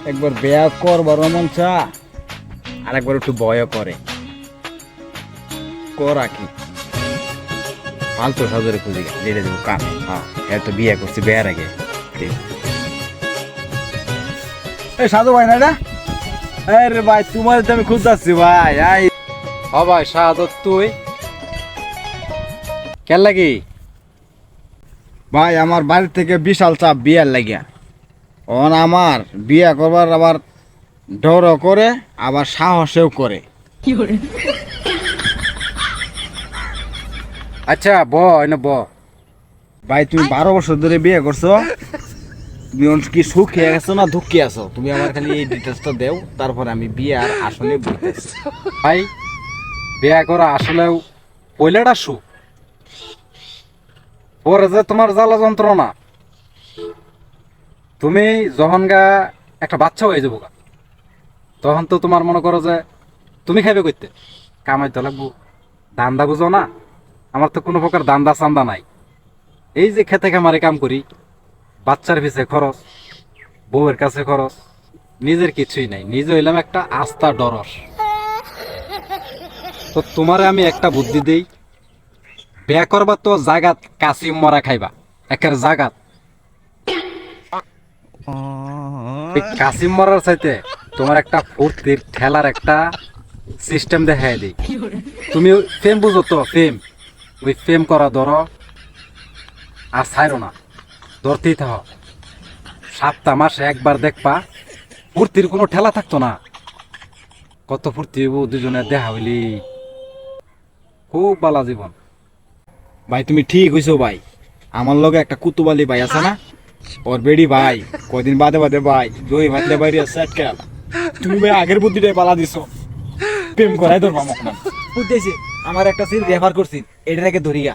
একবার বেয়া করবার মন চা, আর একবার একটু ভয় করে করা কি ফালতু সাজরে খুঁজি যেটা দেবো কানে। হ্যাঁ তো বিয়ে করছি বেয়ার আগে। এই সাধু ভাই না এটা? আরে ভাই তোমার তো আমি খুঁজতেছি ভাই। ভাই শাহাদত তুই কেন লাগি? ভাই আমার বাড়ি থেকে বিশাল চাপ বিয়ার লাগিয়া। আমার বিয়া করবার আবার ডরও করে আবার সাহসেও করে। আচ্ছা এনে ভাই তুমি 12 বছর ধরে বিয়ে করছো, তুমি কি সুখে গেছো না দুঃখে আছো? তুমি আমার খালি এই ডিটেলসটা দেও, তারপরে আমি বিয়ার আসলে বলতেছি। ভাই বিয়া করা আসলেও পয়লাটা সুখ, পরে যে তোমার জ্বালা যন্ত্রণা। তুমি যখন গা একটা বাচ্চা হয়ে যাবো তখন তো তোমার মনে করো যে তুমি খাইবে করতে কামাইতে লাগবো, দান্দা বুঝো না? আমার তো কোনো প্রকার দান্দা চান্দা নাই। এই যে খেতে খামারে কাম করি, বাচ্চার পিছে খরচ, বউয়ের কাছে খরচ, নিজের কিছুই নাই। নিজে হইলাম একটা আস্থা ডরস। তো তোমারে আমি একটা বুদ্ধি দেই, বিয়া করবা তো জাগাত কাশিম মরা খাইবা, একের জাগাত। কাশিম মরার চাইতে তোমার একটা ফুর্তির ঠেলার একটা সিস্টেম দেখাই দিই। তুমি ফেম বুঝো তো? ওই ফেম করা ধরো আর ছাইরো না, ধরতেই থাকো। সপ্তাহ মাসে একবার দেখবা, ফুর্তির কোনো ঠেলা থাকতো না। কত ফুর্তি হইব দুজনে দেখা হইলি, খুব বালা জীবন। ভাই তুমি ঠিক হইছো ভাই। আমার লগে একটা কুতুবালি ভাই আছে না, ওর বেড়ি ভাই কয়দিন বাদে ভাই দই ভাতলে বাইরে সেট খেলা। তুমি ভাই আগের বুদ্ধিটাই পালা দিছো, প্রেম করাই ধরবা আমাকে বুঝতেছি। আমার একটা সিল রেফার করছি, এটা রেখে ধরিয়া